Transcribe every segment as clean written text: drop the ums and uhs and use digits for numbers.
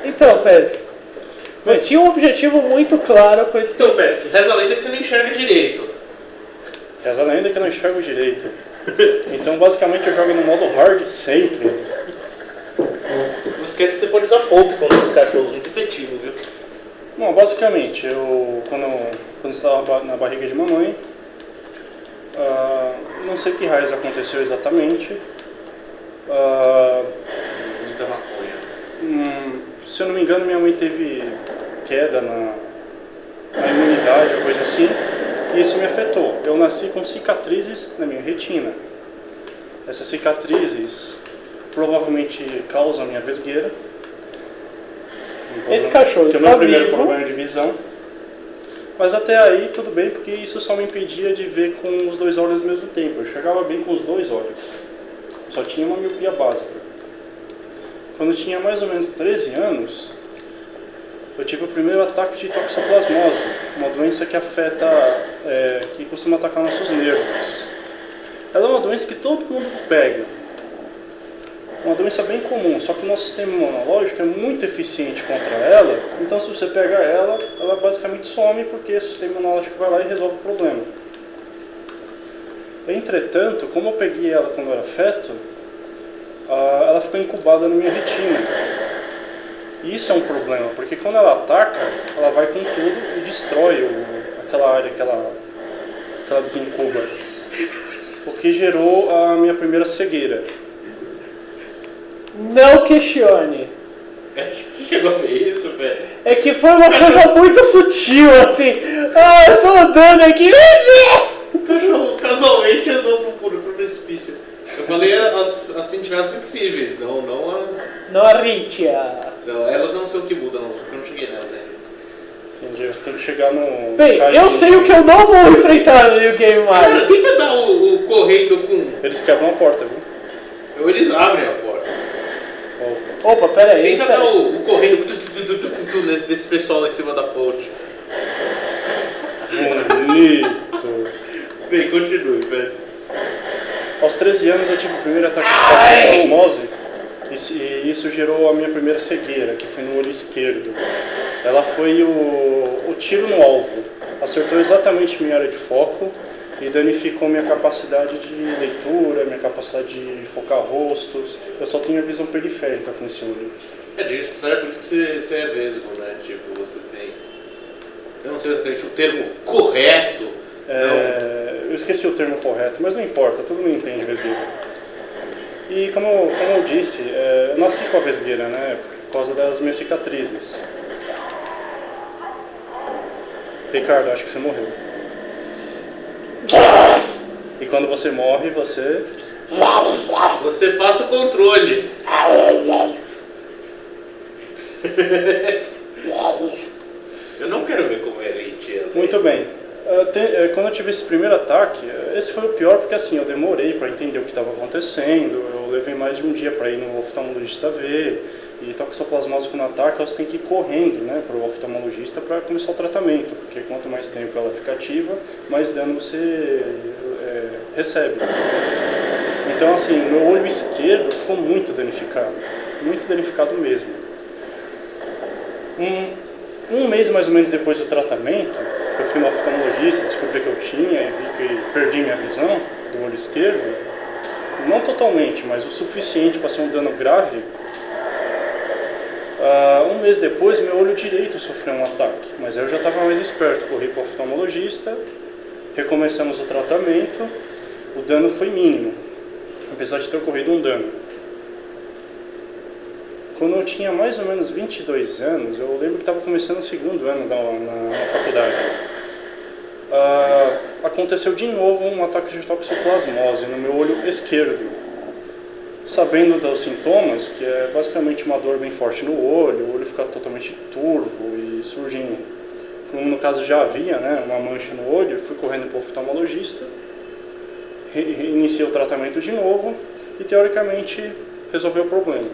Então, Pedro, eu tinha um objetivo muito claro com esse... Então, Pedro, reza a lenda que você não enxerga direito. Reza a lenda que eu não enxergo direito. Então, basicamente, eu jogo no modo hard sempre. Não esquece que você pode usar pouco contra esses cachorros, muito efetivo, viu? Bom, basicamente, quando estava na barriga de mamãe, não sei que raios aconteceu exatamente. Muita maconha. Se eu não me engano, minha mãe teve queda na imunidade ou coisa assim, e isso me afetou. Eu nasci com cicatrizes na minha retina. Essas cicatrizes provavelmente causam a minha vesgueira. Esse cachorro que é o meu primeiro problema de visão. Mas até aí tudo bem, porque isso só me impedia de ver com os dois olhos ao mesmo tempo. Eu chegava bem com os dois olhos. Só tinha uma miopia básica. Quando eu tinha mais ou menos 13 anos, eu tive o primeiro ataque de toxoplasmose, uma doença que afeta, que costuma atacar nossos nervos. Ela é uma doença que todo mundo pega. Uma doença bem comum, só que o nosso sistema imunológico é muito eficiente contra ela. Então, se você pega ela basicamente some, porque o sistema imunológico vai lá e resolve o problema. Entretanto, como eu peguei ela quando eu era feto, ela ficou incubada na minha retina. E isso é um problema, porque quando ela ataca, ela vai com tudo e destrói aquela área que ela desincuba. O que gerou a minha primeira cegueira. Não questione. Você chegou a ver isso, velho? É que foi uma coisa muito sutil, assim. Eu tô andando aqui. O cachorro casualmente andou pro precipício. Eu falei as sentinelas flexíveis, não as... Não a Ritia. Não, elas não sei o que muda, não, porque eu não cheguei nelas ainda. Entendi, você tem que chegar no... Bem, eu sei o que eu não vou enfrentar no New Game Cara, mais. tenta dar o correndo com... Eles quebram a porta, viu? Ou eles abrem a porta. Opa, pera aí. Tenta dar o correndo desse pessoal em cima da ponte. Bonito. Bem, continue, velho. Aos 13 anos eu tive o primeiro ataque de toxoplasmose e isso gerou a minha primeira cegueira, que foi no olho esquerdo. Ela foi o tiro no alvo. Acertou exatamente minha área de foco e danificou minha capacidade de leitura, minha capacidade de focar rostos. Eu só tinha visão periférica com esse olho. É disso, é por isso que você é vesgo, né? Tipo, você tem... Eu não sei exatamente o termo correto. Eu esqueci o termo correto, mas não importa, todo mundo entende vesgueira. E como eu disse, eu nasci com a vesgueira, né? Por causa das minhas cicatrizes. Ricardo, acho que você morreu. E quando você morre, você passa o controle. Eu não quero ver como é Elite. Muito bem. Quando eu tive esse primeiro ataque, esse foi o pior porque assim, eu demorei para entender o que estava acontecendo, eu levei mais de um dia para ir no oftalmologista ver, e toxoplasmose quando ataca, você tem que ir correndo, né, para o oftalmologista para começar o tratamento, porque quanto mais tempo ela fica ativa, mais dano você recebe. Então assim, meu olho esquerdo ficou muito danificado mesmo. Um mês mais ou menos depois do tratamento, que eu fui no oftalmologista, descobri que eu tinha e vi que perdi minha visão do olho esquerdo, não totalmente, mas o suficiente para ser um dano grave. Um mês depois, meu olho direito sofreu um ataque, mas aí eu já estava mais esperto, corri para o oftalmologista, recomeçamos o tratamento, o dano foi mínimo, apesar de ter ocorrido um dano. Quando eu tinha mais ou menos 22 anos, eu lembro que estava começando o segundo ano na faculdade. Aconteceu de novo um ataque de toxoplasmose no meu olho esquerdo. Sabendo dos sintomas, que é basicamente uma dor bem forte no olho, o olho fica totalmente turvo e surgem, como no caso já havia, né, uma mancha no olho, fui correndo para o oftalmologista, iniciei o tratamento de novo e teoricamente resolveu o problema.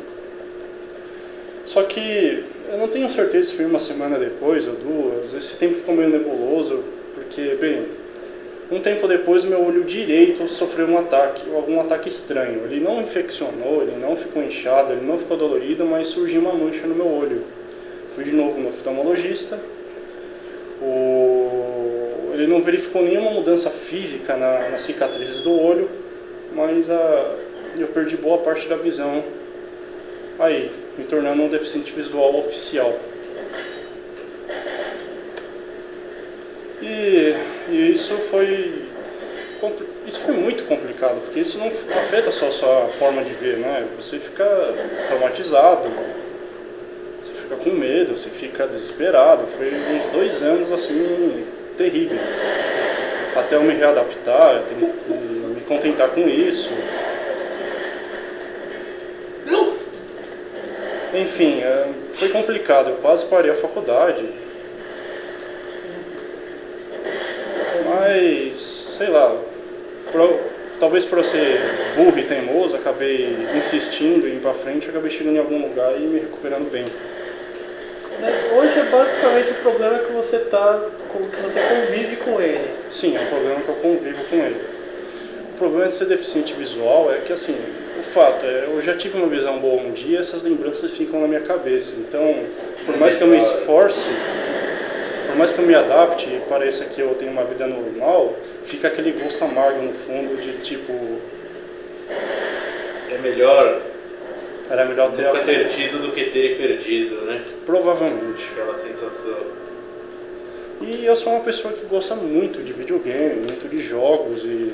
Só que eu não tenho certeza se foi uma semana depois ou duas, esse tempo ficou meio nebuloso, porque, bem, um tempo depois meu olho direito sofreu algum ataque estranho. Ele não infeccionou, ele não ficou inchado, ele não ficou dolorido, mas surgiu uma mancha no meu olho. Fui de novo no oftalmologista. Ele não verificou nenhuma mudança física nas cicatrizes do olho, mas eu perdi boa parte da visão, aí, me tornando um deficiente visual oficial. E isso foi muito complicado, porque isso não afeta só a sua forma de ver, né? Você fica traumatizado, você fica com medo, você fica desesperado. Foi uns 2 anos assim terríveis, até eu me readaptar, eu tenho que me contentar com isso. Enfim, foi complicado, eu quase parei a faculdade. Mas, sei lá, talvez por eu ser burro e teimoso, acabei insistindo em ir pra frente, acabei chegando em algum lugar e me recuperando bem. Hoje é basicamente o problema que você convive com ele. Sim, é um problema que eu convivo com ele. O problema de ser deficiente visual é que, assim, o fato é, eu já tive uma visão boa um dia, essas lembranças ficam na minha cabeça. Então, por mais que eu me esforce, por mais que eu me adapte e pareça que eu tenho uma vida normal, fica aquele gosto amargo no fundo de tipo... Era melhor ter nunca ter tido do que ter perdido, né? Provavelmente. Aquela sensação. E eu sou uma pessoa que gosta muito de videogame, muito de jogos e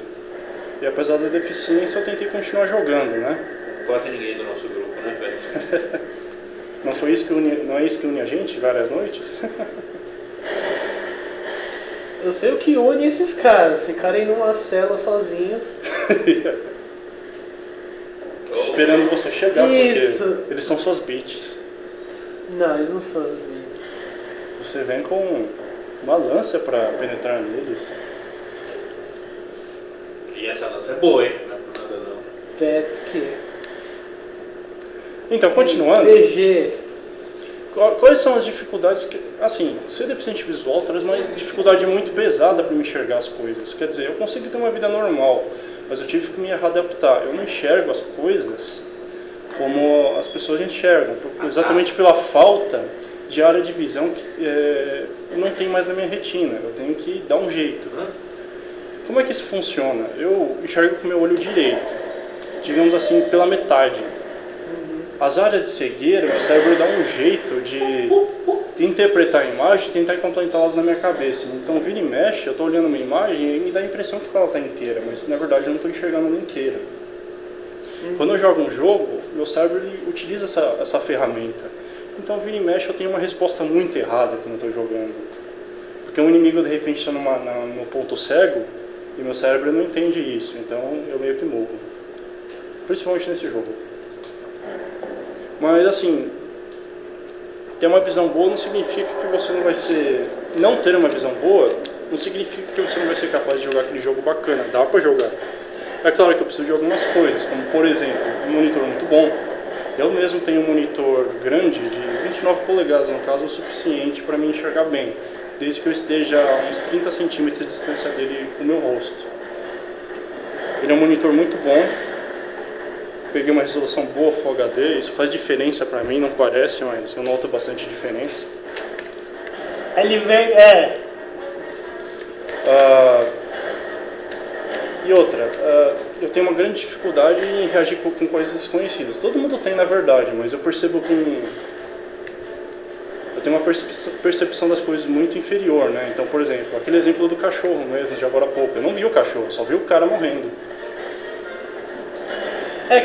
apesar da deficiência eu tentei continuar jogando, né? Quase ninguém do nosso grupo, né, velho? Não é isso que une a gente várias noites? Eu sei o que une esses caras, ficarem numa cela sozinhos. Esperando você chegar, isso. Porque eles são suas bitches. Não, eles não são as bitches. Você vem com uma lança pra penetrar neles. E essa lança é boa, hein? Não é por nada não. Pet que... Então, continuando. PG. Quais são as dificuldades que... Assim, ser deficiente visual traz uma dificuldade muito pesada para me enxergar as coisas. Quer dizer, eu consigo ter uma vida normal, mas eu tive que me adaptar. Eu não enxergo as coisas como as pessoas enxergam, exatamente pela falta de área de visão que não tem mais na minha retina. Eu tenho que dar um jeito. Como é que isso funciona? Eu enxergo com o meu olho direito, digamos assim, pela metade. As áreas de cegueira, meu cérebro dá um jeito de interpretar a imagem e tentar completá-las na minha cabeça. Então, vira e mexe, eu estou olhando uma imagem e me dá a impressão que ela está inteira, mas na verdade eu não estou enxergando ela inteira. Quando eu jogo um jogo, meu cérebro utiliza essa ferramenta. Então, vira e mexe, eu tenho uma resposta muito errada quando eu estou jogando. Porque um inimigo, de repente, está no ponto cego e meu cérebro não entende isso. Então, eu meio que morro. Principalmente nesse jogo. Mas, assim, ter uma visão boa não significa que você não vai ser... Não ter uma visão boa não significa que você não vai ser capaz de jogar aquele jogo bacana. Dá pra jogar. É claro que eu preciso de algumas coisas, como, por exemplo, um monitor muito bom. Eu mesmo tenho um monitor grande, de 29 polegadas, no caso, é o suficiente para me enxergar bem, desde que eu esteja a uns 30 centímetros de distância dele do meu rosto. Ele é um monitor muito bom. Peguei uma resolução boa Full HD, isso faz diferença pra mim, não parece, mas eu noto bastante diferença. Ele vem, E outra, eu tenho uma grande dificuldade em reagir com coisas desconhecidas. Todo mundo tem, na verdade, mas eu percebo eu tenho uma percepção das coisas muito inferior, né? Então, por exemplo, aquele exemplo do cachorro mesmo, de agora há pouco. Eu não vi o cachorro, só vi o cara morrendo.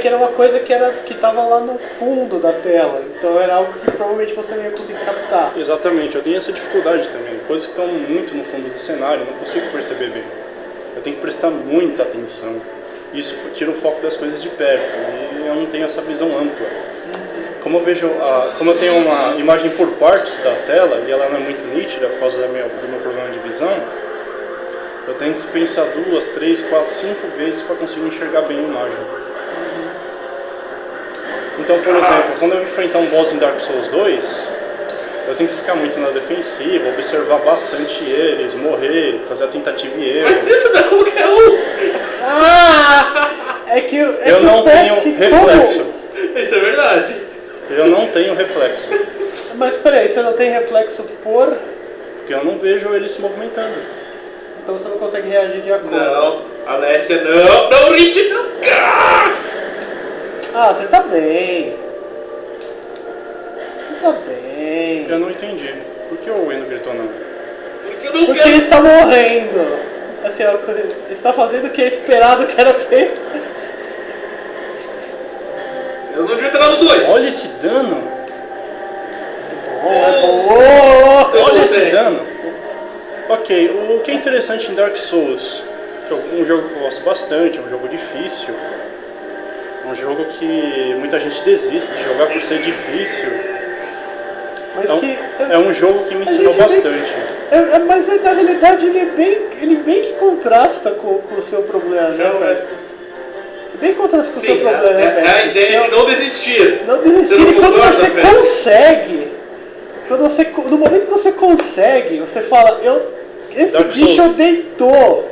que era uma coisa que estava lá no fundo da tela, então era algo que provavelmente você não ia conseguir captar. Exatamente, eu tenho essa dificuldade também. Coisas que estão muito no fundo do cenário, eu não consigo perceber bem. Eu tenho que prestar muita atenção. Isso tira o foco das coisas de perto e eu não tenho essa visão ampla. Como eu tenho uma imagem por partes da tela e ela não é muito nítida por causa do meu problema de visão, eu tenho que pensar 2, 3, 4, 5 vezes para conseguir enxergar bem a imagem. Então, por exemplo, quando eu enfrentar um boss em Dark Souls 2, eu tenho que ficar muito na defensiva, observar bastante eles, morrer, fazer a tentativa e erro. Mas isso não é qualquer um! Eu não tenho reflexo. Isso é verdade. Eu não tenho reflexo. Mas peraí, você não tem reflexo por... Porque eu não vejo ele se movimentando. Então você não consegue reagir de acordo. Não, Alessia, não! Não, Rich, não! Ah, você tá bem. Você tá bem. Eu não entendi. Por que o Endo gritou não? Porque eu não Porque quero... ele está morrendo. Assim, ó, ele está fazendo o que é esperado que era feito. Eu não devia ter dado 2. Olha esse dano! Olha esse dano! Ok, o que é interessante em Dark Souls, que é um jogo que eu gosto bastante, é um jogo difícil, é um jogo que muita gente desiste de jogar por ser difícil. Mas É um jogo que me ensinou bastante. Mas na realidade ele bem que contrasta com o seu problema, né? Restos. Bem contrasta com o seu Sim, problema. é a ideia de não desistir. Não desistir. Você não E quando concorda, você Pedro? consegue, no momento que você consegue, você fala, esse Dark bicho Souls. deitou.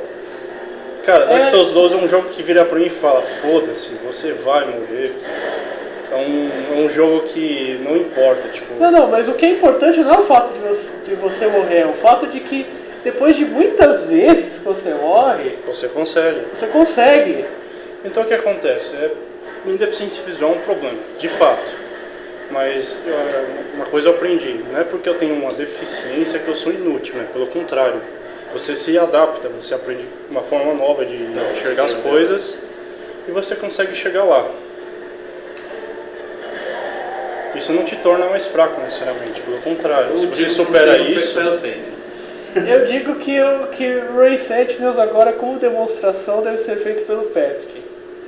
Cara, Dark Souls 2 é um jogo que vira pra mim e fala, foda-se, você vai morrer. É um jogo que não importa, tipo... Não, mas o que é importante não é o fato de você morrer, é o fato de que depois de muitas vezes que você morre, Você consegue. você consegue. Então o que acontece? Minha deficiência visual é um problema, de fato. Mas uma coisa eu aprendi, não é porque eu tenho uma deficiência que eu sou inútil, né? Pelo contrário. Você se adapta, você aprende uma forma nova de enxergar as coisas e você consegue chegar lá. Isso não te torna mais fraco necessariamente, pelo contrário. Se você supera isso... Eu digo que o Ray Sentinels agora, como demonstração, deve ser feito pelo Patrick.